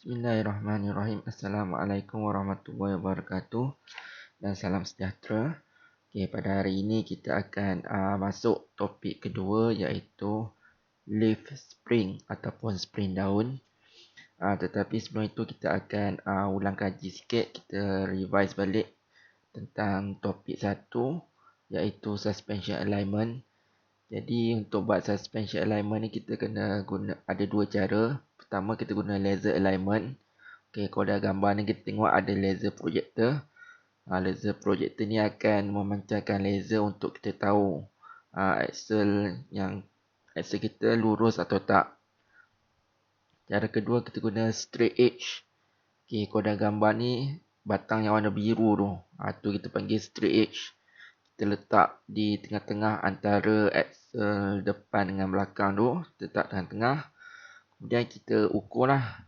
Bismillahirrahmanirrahim. Assalamualaikum warahmatullahi wabarakatuh dan salam sejahtera. Okay, pada hari ini kita akan masuk topik kedua iaitu leaf spring ataupun spring daun. Tetapi sebelum itu kita akan ulang kaji sikit, kita revise balik tentang topik satu iaitu suspension alignment. Jadi untuk buat suspension alignment ni kita kena guna ada dua cara. Pertama kita guna laser alignment. Okey, kalau dah gambar ni kita tengok ada laser projector. Laser projector ni akan memancarkan laser untuk kita tahu axle kita lurus atau tak. Cara kedua kita guna straight edge. Okey, kalau dah gambar ni batang yang warna biru tu, tu kita panggil straight edge. Kita letak di tengah-tengah antara axle depan dengan belakang tu, kita letak tengah-tengah. Kemudian kita ukurlah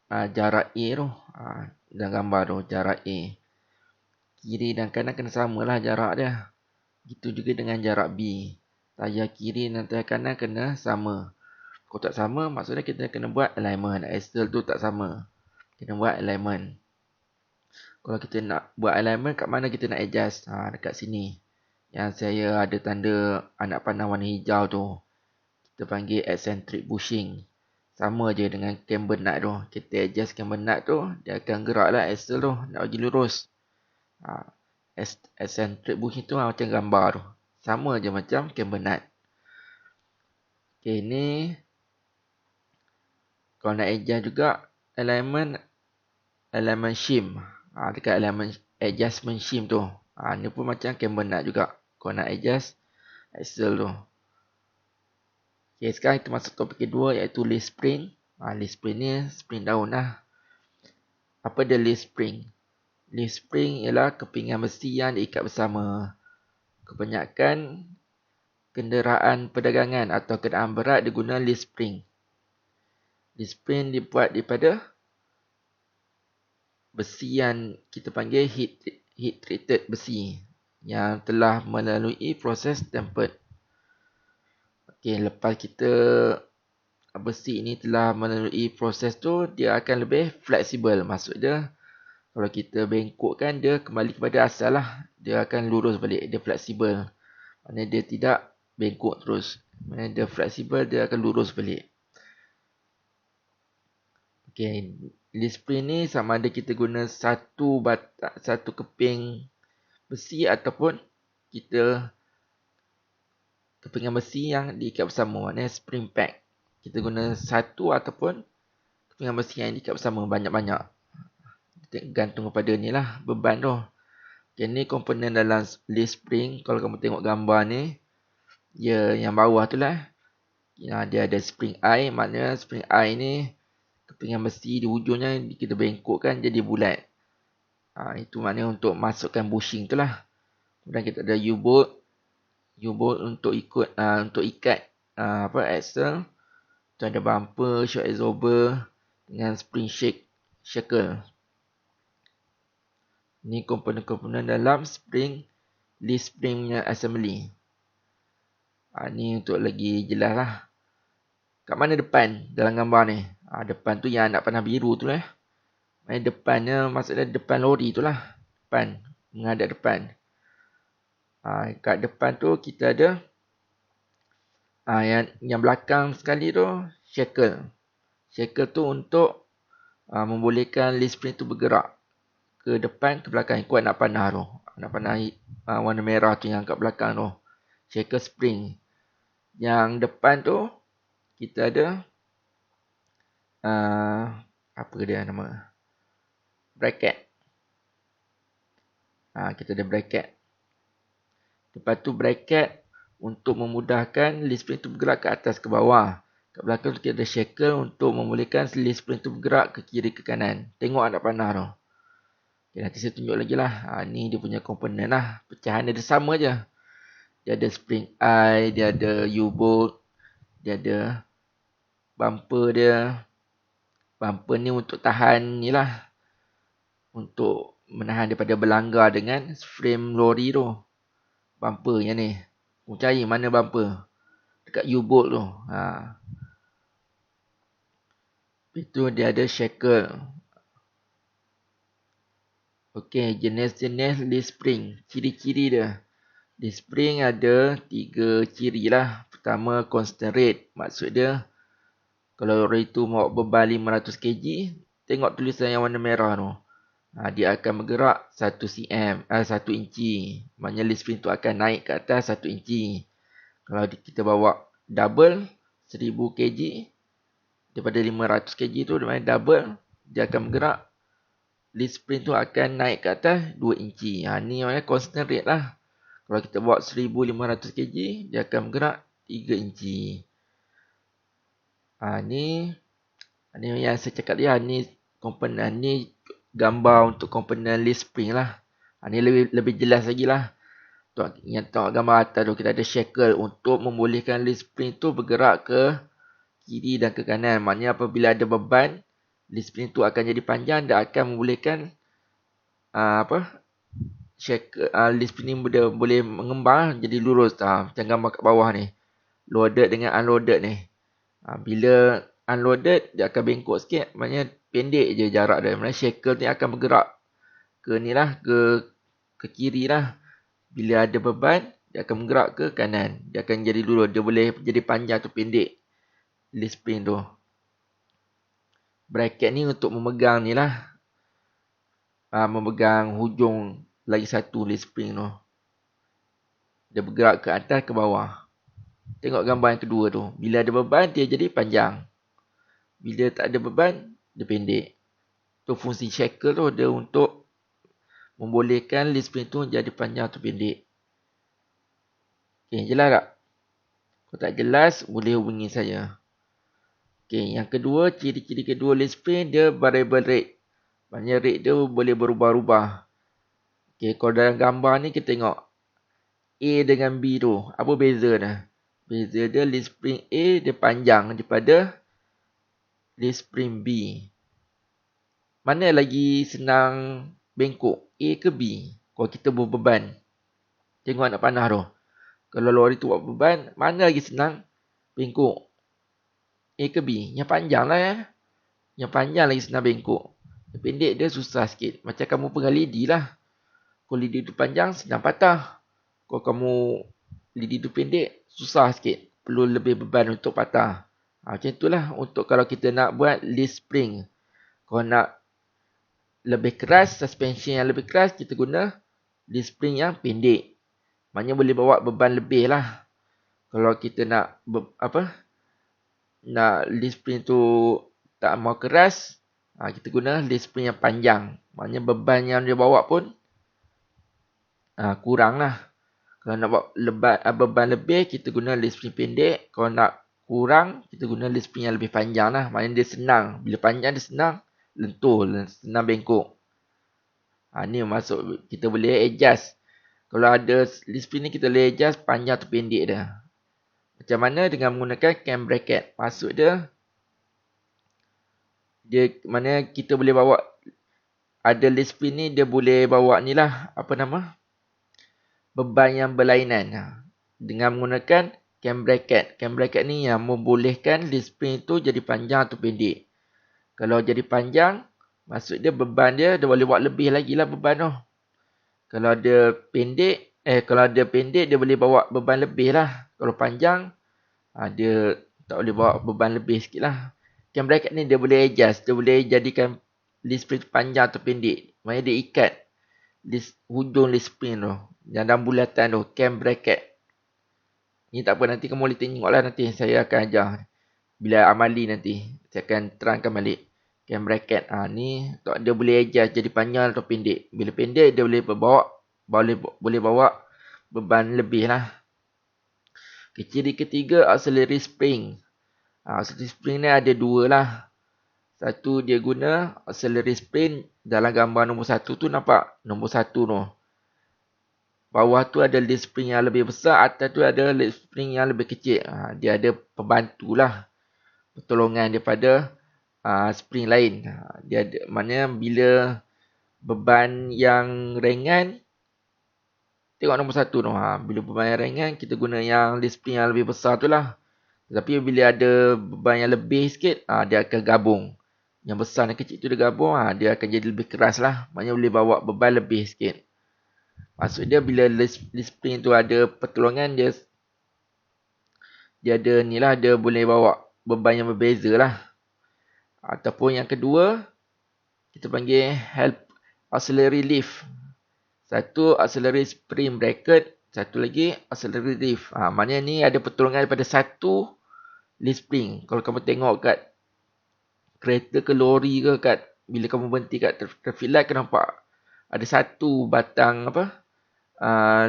jarak A tu, dalam gambar tu jarak A. Kiri dan kanan kena samalah jarak dia. Gitu juga dengan jarak B. Tayar kiri dan tayar kanan kena sama. Kalau tak sama, maksudnya kita kena buat alignment. Axle tu tak sama. Kena buat alignment. Kalau kita nak buat alignment, kat mana kita nak adjust? Dekat sini. Yang saya ada tanda anak panah warna hijau tu. Kita panggil eccentric bushing. Sama je dengan camber nut tu. Kita adjust camber nut tu, dia akan gerak lah axle tu. Nak bagi lurus. Eccentric bushing tu macam gambar tu. Sama je macam camber nut. Okay, ni. Kalau nak adjust juga alignment shim. Dekat alignment adjustment shim tu. Ni pun macam camber nut juga. Kalau nak adjust axle tu. Okay, sekarang kita masuk topik kedua iaitu leaf spring. Leaf spring ni spring daun lah. Apa dia leaf spring? Leaf spring ialah kepingan besi yang diikat bersama. Kebanyakan kenderaan perdagangan atau kenderaan berat diguna leaf spring. Leaf spring dibuat daripada besi yang kita panggil heat treated besi yang telah melalui proses tempered. Okey, lepas besi ini telah melalui proses tu, dia akan lebih fleksibel. Maksud dia, kalau kita bengkokkan, dia kembali kepada asal lah. Dia akan lurus balik, dia fleksibel. Maksudnya dia tidak bengkok terus. Maksudnya dia fleksibel, dia akan lurus balik. Okey, leaf spring ni sama ada kita guna satu keping besi ataupun kita kepingan besi yang diikat bersama, maknanya spring pack. Kita guna satu ataupun kepingan besi yang diikat bersama banyak-banyak. Gantung kepada ni lah beban tu. Okay, ni komponen dalam leaf spring. Kalau kamu tengok gambar ni, yang bawah tu lah, dia ada spring eye. Maknanya spring eye ni kepingan besi di ujungnya kita bengkokkan jadi bulat. Itu maknanya untuk masukkan bushing tu lah. Kemudian kita ada U-bolt. U-bolt untuk ikat axle. Tu ada bumper, shock absorber dengan spring shackle. Ni komponen-komponen dalam leaf spring punya assembly. Ni untuk lagi jelas lah. Kat mana depan dalam gambar ni? Depan tu yang anak panah biru tu lah. Depannya maksudnya depan lori tu lah. Depan, menghadap depan. Kat depan tu kita ada yang belakang sekali tu shackle. Shackle tu untuk membolehkan leaf spring tu bergerak ke depan ke belakang ikut anak panah tu. Anak panah warna merah tu yang kat belakang tu. Shackle spring. Yang depan tu kita ada apa dia nama? Bracket. Kita ada bracket. Lepas tu bracket untuk memudahkan leaf spring tu bergerak ke atas ke bawah. Kat belakang tu kita ada shackle untuk membolehkan leaf spring tu bergerak ke kiri ke kanan. Tengok anak panah tu. Okay, nanti saya tunjuk lagi lah. Ni dia punya komponen lah. Pecahan dia sama je. Dia ada spring eye, dia ada U-bolt, dia ada bumper dia. Bumper ni untuk tahan ni lah. Untuk menahan daripada berlanggar dengan frame lori tu. Bumper yang ni. Cari mana bumper. Dekat U-bolt tu. Itu dia ada shackle. Okey, jenis-jenis leaf spring. Ciri-ciri dia. Leaf spring ada 3 ciri lah. Pertama, constant rate. Maksud dia, kalau lori tu bawa beban 500 kg, tengok tulisan yang warna merah tu. Dia akan bergerak 1 cm, 1 inci. Maknanya leaf spring tu akan naik ke atas 1 inci. Kalau kita bawa double 1000 kg, daripada 500 kg tu, maknanya double, dia akan bergerak. Leaf spring tu akan naik ke atas 2 inci. Ni maknanya constant rate lah. Kalau kita bawa 1500 kg, dia akan bergerak 3 inci. Ni yang saya cakap dia. Ni komponen, ni gambar untuk komponen leaf spring lah. Ni lebih jelas lagi lah. Yang tengok gambar atas tu, kita ada shackle untuk membolehkan leaf spring tu bergerak ke kiri dan ke kanan. Maknanya apabila ada beban, leaf spring tu akan jadi panjang dan akan membolehkan shackle, leaf spring ni boleh mengembang jadi lurus. Macam gambar kat bawah ni. Loaded dengan unloaded ni. Bila unloaded, dia akan bengkok sikit. Maknanya pendek je jarak dia. Maknanya shackle ni akan bergerak ke ni lah, ke kiri lah. Bila ada beban, dia akan bergerak ke kanan. Dia akan jadi lurus. Dia boleh jadi panjang atau pendek leaf spring tu. Bracket ni untuk memegang ni lah. Memegang hujung lagi satu leaf spring tu. Dia bergerak ke atas ke bawah. Tengok gambar yang kedua tu. Bila ada beban, dia jadi panjang. Bila tak ada beban, dia pendek. Tu fungsi shackle tu, dia untuk membolehkan leaf spring tu jadi panjang atau pendek. Okay, jelas tak? Kalau tak jelas, boleh hubungi saya. Okay, yang kedua, ciri-ciri kedua leaf spring, dia variable rate. Maknanya rate dia boleh berubah-ubah. Okay, kalau dalam gambar ni kita tengok A dengan B tu. Apa beza dia? Beza dia leaf spring A dia panjang daripada leaf spring B. Mana lagi senang bengkok? A ke B? Kalau kita berbeban. Tengok anak panah tu. Kalau lori tu buat beban, mana lagi senang bengkok? A ke B? Yang panjang lah ya. Yang panjang lagi senang bengkok. Yang pendek dia susah sikit. Macam kamu pegang lidi lah. Kalau lidi tu panjang, senang patah. Kalau kamu lidi tu pendek, susah sikit. Perlu lebih beban untuk patah. Macam itulah untuk kalau kita nak buat leaf spring. Kalau nak lebih keras, suspension yang lebih keras, kita guna leaf spring yang pendek. Maknanya boleh bawa beban lebih lah. Kalau kita nak nak leaf spring tu tak mau keras, kita guna leaf spring yang panjang. Maknanya beban yang dia bawa pun kurang lah. Kalau nak buat beban lebih, kita guna leaf spring pendek. Kalau nak kurang, kita guna leaf spring yang lebih panjang lah. Maknanya dia senang. Bila panjang dia senang, lentur, senang bengkok. Ni masuk kita boleh adjust. Kalau ada leaf spring ni kita boleh adjust panjang atau pendek dia. Macam mana dengan menggunakan cam bracket. Maksud dia mana kita boleh bawa ada leaf spring ni dia boleh bawa ni lah beban yang berlainan. Dengan menggunakan cam bracket. Cam bracket ni yang membolehkan leaf spring tu jadi panjang atau pendek. Kalau jadi panjang, maksud dia beban dia boleh buat lebih lagi lah beban tu. Kalau dia pendek, dia boleh bawa beban lebih lah. Kalau panjang, dia tak boleh bawa beban lebih sikit lah. Cam bracket ni dia boleh adjust. Dia boleh jadikan leaf spring panjang atau pendek. Maksudnya dia ikat hujung leaf spring tu. Yang dalam bulatan tu, cam bracket. Ni tak apa, nanti kamu boleh tengok lah nanti. Saya akan ajar. Bila amali nanti, saya akan terangkan balik. Cam bracket. Ni dia boleh adjust jadi panjang atau pendek. Bila pendek, dia boleh bawa beban lebih lah. Ciri ketiga, auxiliary spring. Auxiliary spring ni ada dua lah. Satu dia guna auxiliary spring. Dalam gambar nombor 1 tu nampak nombor 1 tu. Bawah tu ada leaf spring yang lebih besar. Atas tu ada leaf spring yang lebih kecil. Dia ada pembantu lah. Pertolongan daripada spring lain. Dia ada, maknanya bila beban yang ringan, tengok nombor 1 tu. Bila beban yang ringan, kita guna yang leaf spring yang lebih besar tu lah. Tapi bila ada beban yang lebih sikit, dia akan gabung. yang besar dan kecil tu dia gabung, dia akan jadi lebih keras lah. Maknanya boleh bawa beban lebih sikit. Maksud dia bila leaf spring tu ada pertolongan, dia ada ni lah, dia boleh bawa beban yang berbeza lah. Ataupun yang kedua, kita panggil help auxiliary lift. Satu auxiliary spring bracket, satu lagi auxiliary lift. Maknanya ni ada pertolongan daripada satu leaf spring. Kalau kamu tengok kat kereta ke lori ke, kat bila kamu berhenti kat traffic light, kau nampak ada satu batang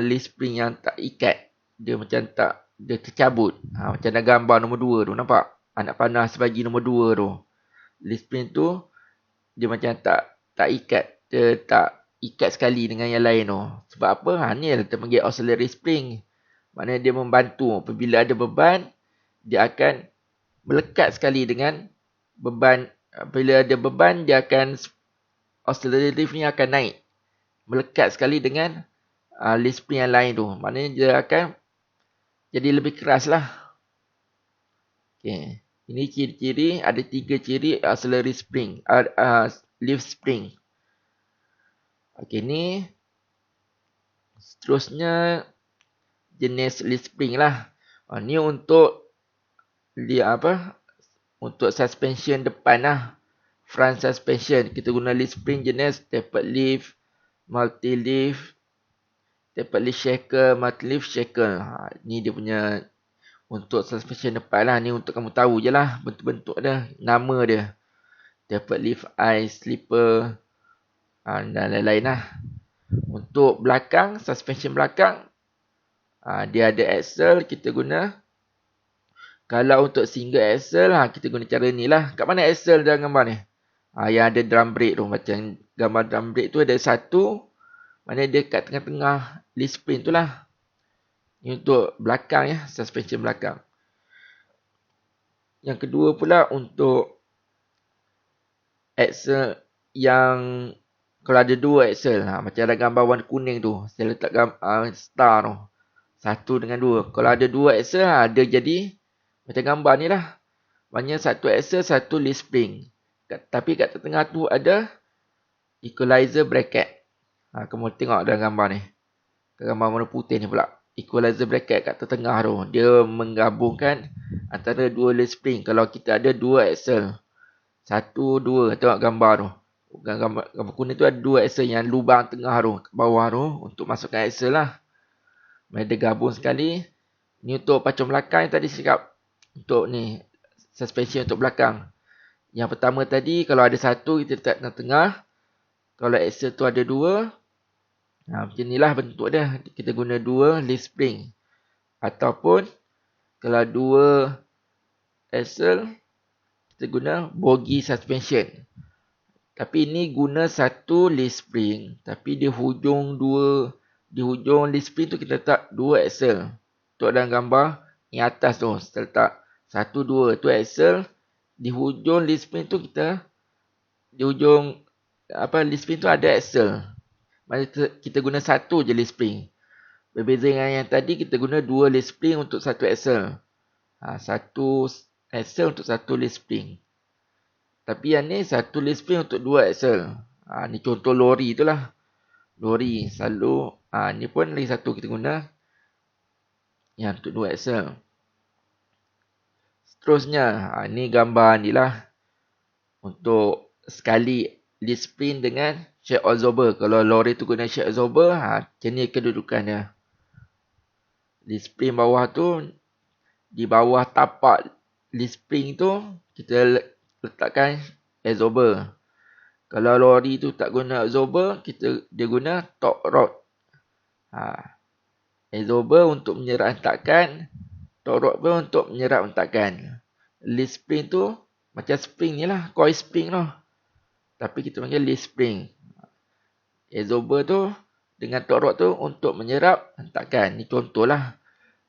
leaf spring yang tak ikat. Dia macam tak, dia tercabut. Macam ada gambar nombor 2 tu, nampak? Anak panah sebagi nombor 2 tu. Leaf spring tu dia macam tak ikat. Dia tak ikat sekali dengan yang lain tu. Sebab apa? Ni yang kita panggil auxiliary spring. Maknanya dia membantu. Apabila ada beban, dia akan melekat sekali dengan beban. Bila ada beban, dia akan, auxiliary lift ni akan naik. Melekat sekali dengan leaf spring yang lain tu. Maknanya dia akan jadi lebih keras lah. Okay. Ini ciri-ciri, ada 3 ciri auxiliary spring, leaf spring. Okey, ni seterusnya jenis leaf spring lah. Ni untuk untuk suspension depan lah. Front suspension. Kita guna leaf spring jenis tapered leaf, multi leaf, tapered leaf shackle, multi leaf shackle. Ni dia punya untuk suspension depan lah. Ni untuk kamu tahu je lah bentuk-bentuk dia, nama dia. Tapered leaf eye slipper dan lain-lain lah. Untuk belakang, suspension belakang, dia ada axle, kita guna. Kalau untuk single axle, kita guna cara ni lah. Kat mana axle dalam gambar ni? Yang ada drum brake tu. Macam gambar drum brake tu ada satu. Mana dia kat tengah-tengah leaf spring tu lah. Ini untuk belakang ya, suspension belakang. Yang kedua pula untuk axle yang kalau ada 2 axle, macam ada gambar warna kuning tu, saya letak star tu, 1 dengan 2. Kalau ada 2 axle, dia jadi macam gambar ni lah. Maksudnya 1 axle, 1 leaf spring. Tapi kat tengah tu ada equalizer bracket. Kamu tengok dalam gambar ni. Gambar warna putih ni pula. Equalizer bracket kat tengah tu. Dia menggabungkan antara 2 leaf spring. Kalau kita ada 2 axle. 1, 2. Tengok gambar tu. Gambar kuning tu ada 2 axle yang lubang tengah tu. Bawah tu. Untuk masukkan axle lah. Mereka gabung sekali. Ni untuk pacung belakang yang tadi cakap. Untuk ni. Suspension untuk belakang. Yang pertama tadi. Kalau ada 1 kita letak tengah. Kalau axle tu ada 2. Macam ni lah bentuk dia. Kita guna 2 leaf spring. Ataupun. Kalau 2 axle. Kita guna bogie suspension. Tapi ini guna 1 leaf spring. Tapi di hujung leaf spring tu kita letak 2 axle. Untuk dalam gambar yang atas tu. Kita letak 1, 2 tu axle. Di hujung leaf spring tu kita. Di hujung leaf spring tu ada axle. Maksudnya kita guna 1 je leaf spring. Berbeza dengan yang tadi kita guna 2 leaf spring untuk 1 axle. 1 axle untuk 1 leaf spring. Tapi yang ni 1 leaf spring untuk 2 axle. Ni contoh lori tu lah. Lori selalu. Ni pun lagi 1 kita guna. Yang untuk 2 axle. Seterusnya. Ni gambar ni lah. Untuk sekali leaf spring dengan shock absorber. Kalau lori tu guna shock absorber. Macam ni kedudukan dia. Leaf spring bawah tu. Di bawah tapak leaf spring tu. Kita letakkan absorber. Kalau lori tu tak guna absorber, dia guna torque rod. Absorber untuk menyerap hentakan, torque rod pun untuk menyerap hentakan. Leaf spring tu macam spring ni lah, coil spring tu. Tapi kita panggil leaf spring. Absorber tu dengan torque rod tu untuk menyerap hentakan. Ni contoh lah.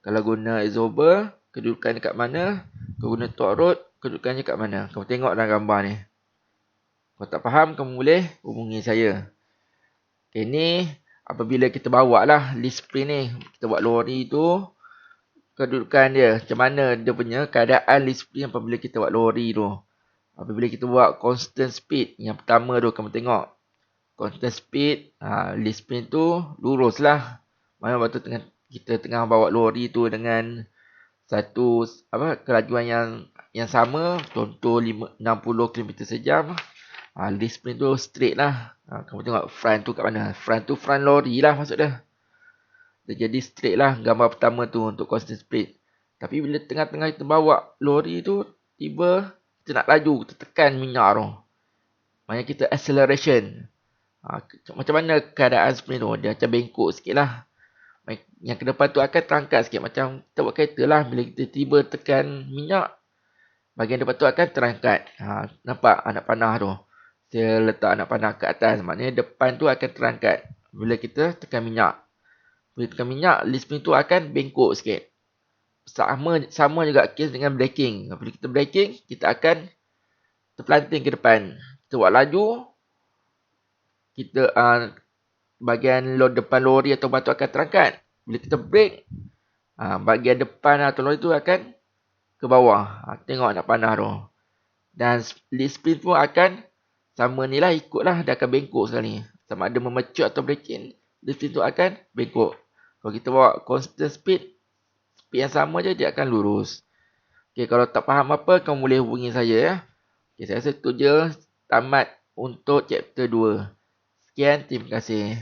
Kalau guna absorber, kedudukan dekat mana? Kalau guna torque rod, kedudukannya kat mana? Kamu tengok dalam gambar ni. Kalau tak faham, kamu boleh hubungi saya. Okay, ni apabila kita bawa lah leaf spring ni. Kita buat lori tu. Kedudukan dia. Macam mana dia punya keadaan leaf spring apabila kita buat lori tu. Apabila kita buat constant speed, yang pertama tu kamu tengok. Constant speed, lead spin tu lurus lah. Mana waktu kita tengah bawa lori tu dengan satu kelajuan yang sama, contoh 60 km sejam. Lead spin tu straight lah. Kamu tengok front tu kat mana. Front tu front lori lah maksud dia. Dia jadi straight lah gambar pertama tu untuk constant speed. Tapi bila tengah-tengah kita bawa lori tu, tiba kita nak laju, kita tekan minyak tu. Maksudnya kita acceleration. Macam mana keadaan spin tu? Dia macam bengkok sikit lah. Yang ke depan tu akan terangkat sikit. Macam kita buat kereta lah. Bila kita tiba tekan minyak, bahagian depan tu akan terangkat. Nampak anak panah tu? Saya letak anak panah ke atas. Maknanya depan tu akan terangkat. Bila kita tekan minyak. Bila tekan minyak, lead spin tu akan bengkok sikit. Sama juga kes dengan braking. Bila kita braking, kita akan terpelanting ke depan. Kita buat laju, kita bahagian depan lori atau batu akan terangkat. Bila kita brake, bahagian depan atau lori tu akan ke bawah. Tengok nak panah tu. Dan lead spin pun akan sama ni lah, ikutlah dia akan bengkok sekali. Sama ada memecut atau braking, lead spin tu akan bengkok. Kalau kita bawa constant speed yang sama je, dia akan lurus. Okay, kalau tak faham apa, kamu boleh hubungi saya ya. Okay, saya rasa itu je tamat untuk chapter 2. Sekian, terima kasih.